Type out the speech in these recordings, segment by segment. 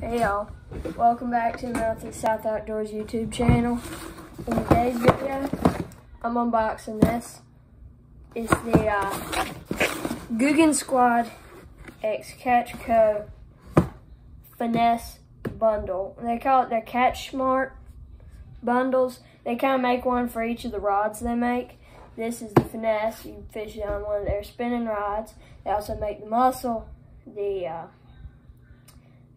Hey y'all, welcome back to the South Outdoors YouTube channel. In today's video, I'm unboxing this. It's the Googan Squad X Catch Co. Finesse bundle. They call it their Catchsmart bundles. They kind of make one for each of the rods they make. This is the Finesse. You fish it on one of their spinning rods. They also make the muscle,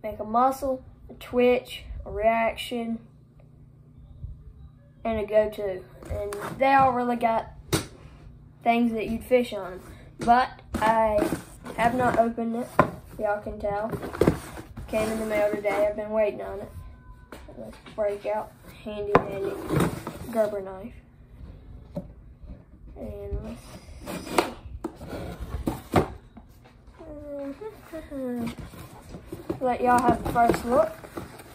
make a muscle, a twitch, a reaction, and a go-to. And they all really got things that you'd fish on them. But I have not opened it, y'all can tell. Came in the mail today, I've been waiting on it. Let's break out handy Gerber knife. And let's see. Let y'all have the first look.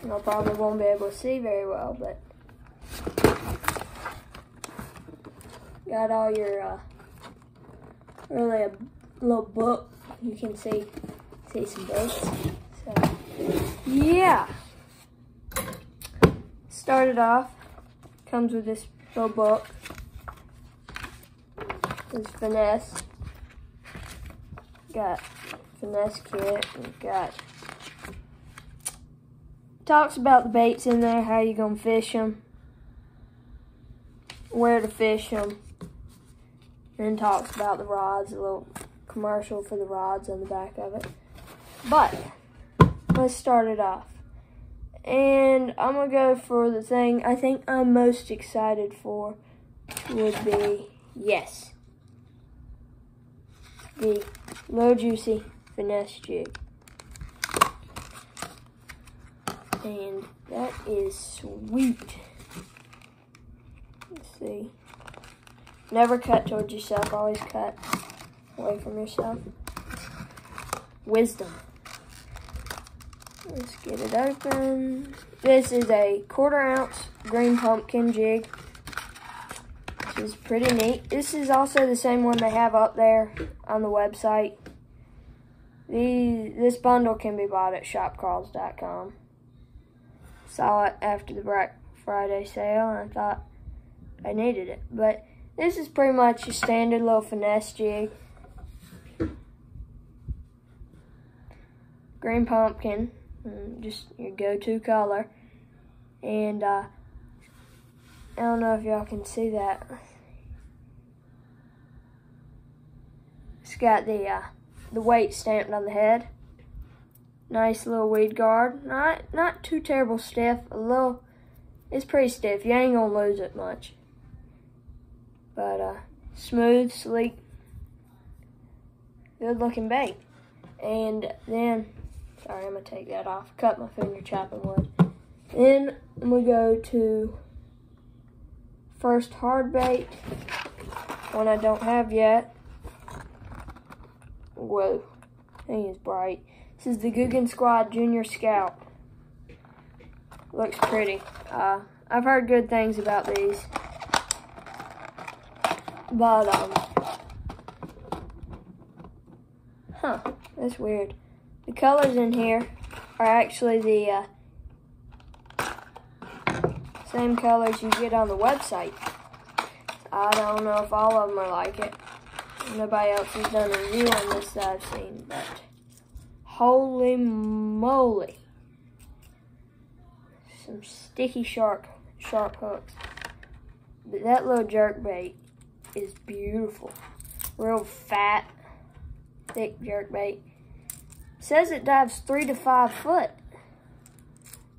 Y'all probably won't be able to see very well, but got all your really a little book. You can see some baits. So yeah. Started off, comes with this little book. This Finesse. Got Finesse kit. We've got talks about the baits in there, how you gonna fish them, where to fish them, and talks about the rods, a little commercial for the rods on the back of it. But let's start it off. And I'm gonna go for the thing I think I'm most excited for, would be, yes, the low juicy Finesse jig. And that is sweet. Let's see. Never cut towards yourself, always cut away from yourself. Wisdom. Let's get it open. This is a 1/4 ounce green pumpkin jig. This is pretty neat. This is also the same one they have up there on the website. This bundle can be bought at shopcarls.com. Saw it after the Black Friday sale and I thought I needed it. But this is pretty much a standard little Finesse jig. Green pumpkin, just your go-to color. And I don't know if y'all can see that. It's got the weight stamped on the head. Nice little weed guard. Not too terrible stiff. It's pretty stiff. You ain't gonna lose it much. But smooth, sleek, good looking bait. And then, sorry, I'm gonna take that off. Cut my finger chopping wood. Then I'm gonna go to first hard bait, one I don't have yet. Whoa, thing is bright. This is the Googan Squad Junior Scout. Looks pretty. I've heard good things about these. But, that's weird. The colors in here are actually the same colors you get on the website. I don't know if all of them are like it. Nobody else has done a review on this that I've seen, but holy moly. Some sticky sharp hooks. But that little jerk bait is beautiful. Real fat, thick jerk bait. It says it dives 3 to 5 foot.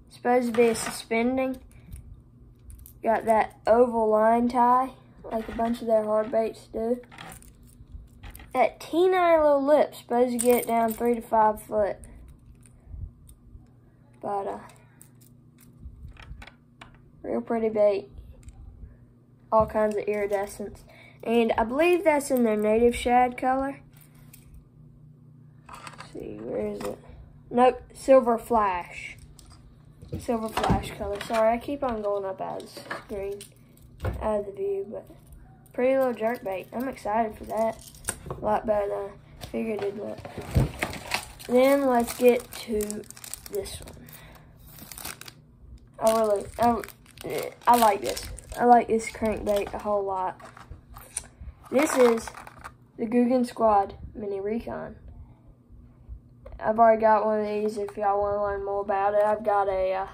Supposed to be a suspending. Got that oval line tie, like a bunch of their hard baits do. That teeny little lip, supposed to get it down 3 to 5 foot. But, real pretty bait. All kinds of iridescence. And I believe that's in their native shad color. Let's see, where is it? Nope, silver flash. Silver flash color. Sorry, I keep on going up out of the screen, out of the view, but pretty little jerk bait. I'm excited for that. A lot better than I figured it'd look. Then let's get to this one. I like this. I like this crankbait a whole lot. This is the Googan Squad Mini Recon. I've already got one of these if y'all want to learn more about it. I've got a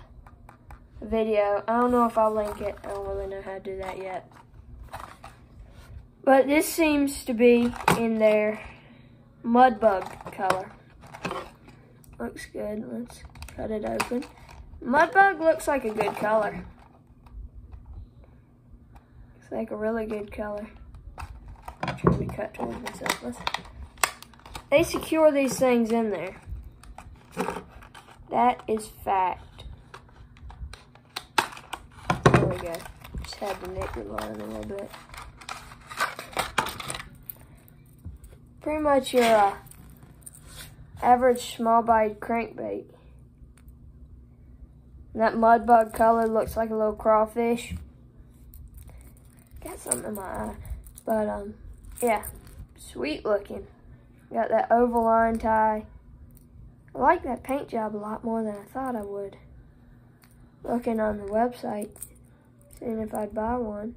video. I don't know if I'll link it. I don't really know how to do that yet. But this seems to be in their mud bug color. Looks good. Let's cut it open. Mud bug looks like a good color. Looks like a really good color. I'm trying to cut towards myself. They secure these things in there. That is fact. There we go. Just had to nick the line a little bit. Pretty much your average small bite crankbait. And that mud bug color looks like a little crawfish. Got something in my eye. But yeah, sweet looking. Got that oval line tie. I like that paint job a lot more than I thought I would. Looking on the website, seeing if I'd buy one.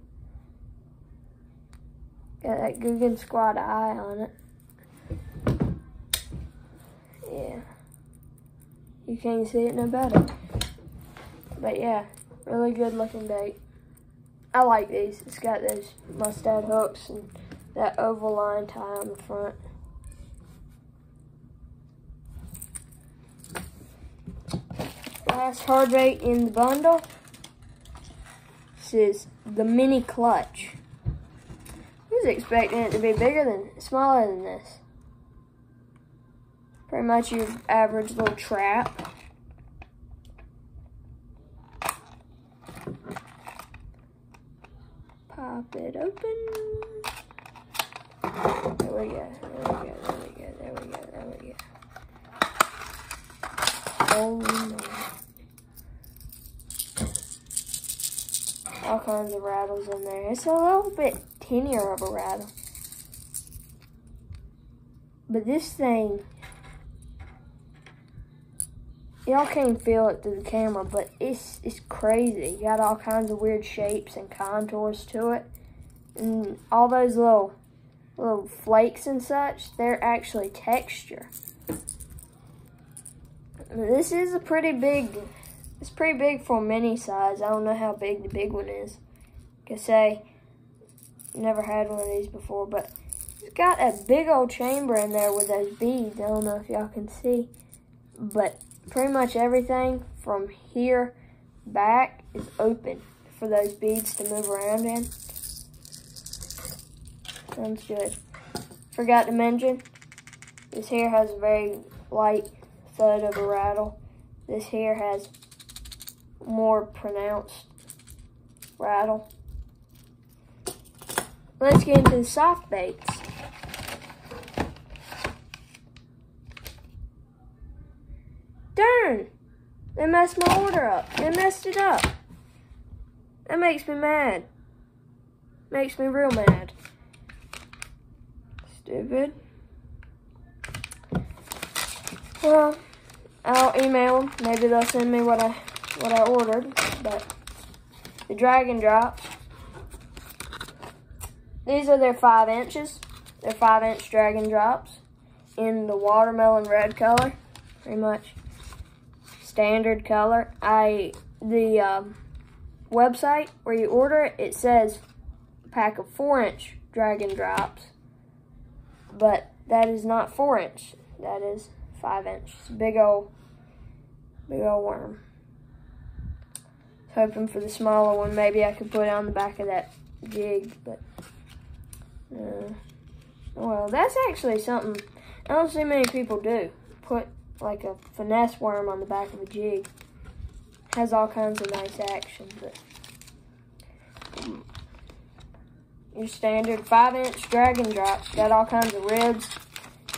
Got that Googan Squad eye on it. Yeah. You can't see it no better. But yeah, really good looking bait. I like these. It's got those mustad hooks and that oval line tie on the front. Last hard bait in the bundle. This is the mini clutch. I was expecting it to be smaller than this. Pretty much your average little trap. Pop it open. There we go, there we go, there we go, there we go, there we go. Holy man. All kinds of rattles in there. It's a little bit tinier of a rattle. But this thing, y'all can't feel it through the camera, but it's crazy. You got all kinds of weird shapes and contours to it. And all those little flakes and such, they're actually texture. This is a pretty big, it's pretty big for mini size. I don't know how big the big one is. Like I say, never had one of these before, but it's got a big old chamber in there with those beads. I don't know if y'all can see, but pretty much everything from here back is open for those beads to move around in. Sounds good. Forgot to mention, this here has a very light thud of a rattle. This here has more pronounced rattle. Let's get into the soft baits. Darn! They messed my order up. They messed it up. That makes me mad. Makes me real mad. Stupid. Well, I'll email them. Maybe they'll send me what I ordered. But the Dragon Drops. These are their 5 inches. They're 5-inch Dragon Drops in the watermelon red color. Pretty much standard color. The website where you order it, it says a pack of 4-inch Dragon Drops. But that is not 4-inch. That is 5-inch. It's a big old worm. Hoping for the smaller one. Maybe I could put it on the back of that jig, but well, that's actually something I don't see many people do. Put like a finesse worm on the back of a jig. Has all kinds of nice action, but your standard 5-inch Dragon Drops. Got all kinds of ribs.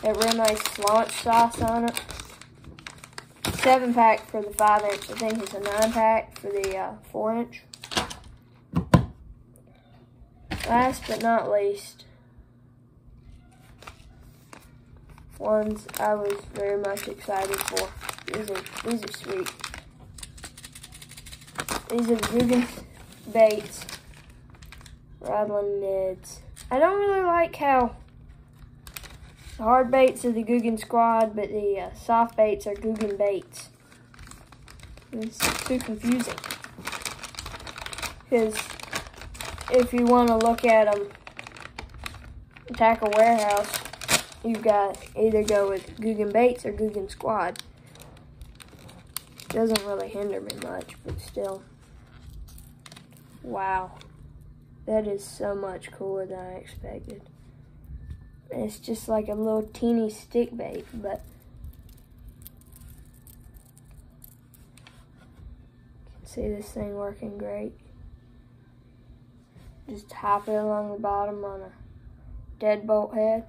That real nice launch sauce on it. 7-pack for the 5-inch. I think it's a 9-pack for the 4-inch. Last but not least, ones I was very much excited for. These are sweet. These are the Googan baits. Rattling Neds. I don't really like how the hard baits are the Googan squad, but the soft baits are Googan baits. It's too confusing. Because if you want to look at them, Tackle Warehouse, you've got either go with Googan baits or Googan squad. Doesn't really hinder me much, but still. Wow. That is so much cooler than I expected. It's just like a little teeny stick bait, but you can see this thing working great. Just hop it along the bottom on a deadbolt head.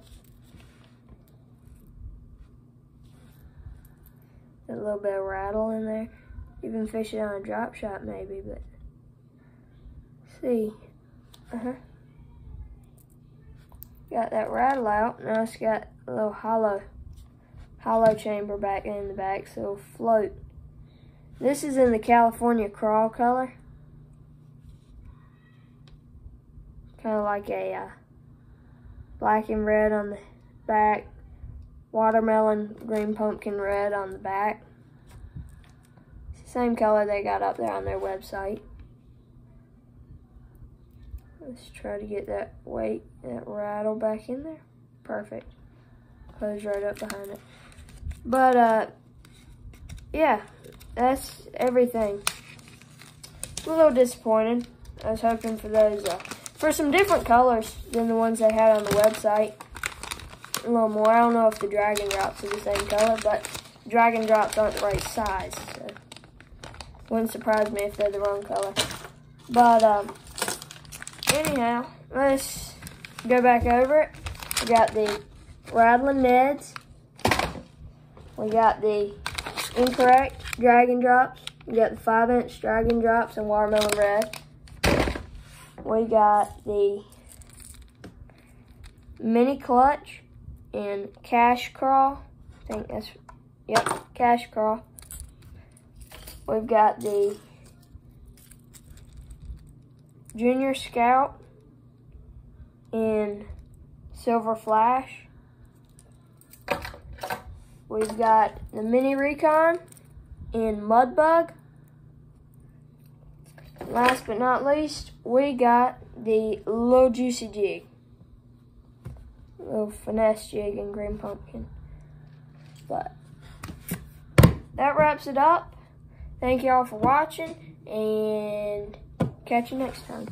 A little bit of rattle in there. Even fish it on a drop shot maybe, but see. Got that rattle out. Now it's got a little hollow chamber back in the back, so it'll float. This is in the California crawl color. Kind of like a black and red on the back, watermelon green pumpkin red on the back. It's the same color they got up there on their website. Let's try to get that weight, that rattle back in there. Perfect. Close right up behind it. But, yeah, that's everything. A little disappointed. I was hoping for those, for some different colors than the ones they had on the website. A little more. I don't know if the Dragon Drops are the same color, but Dragon Drops aren't the right size. So wouldn't surprise me if they're the wrong color. But, anyhow, let's go back over it. We got the Rattling Neds. We got the incorrect Dragon Drops. We got the 5-inch Dragon Drops and Watermelon Red. We got the Mini Clutch in Cash Crawl. I think that's, yep, Cash Crawl. We've got the Junior Scout in Silver Flash. We've got the Mini Recon in Mudbug. Last but not least, we got the Little Juicy Jig. Little Finesse jig in Green Pumpkin. But that wraps it up. Thank y'all for watching, and catch you next time.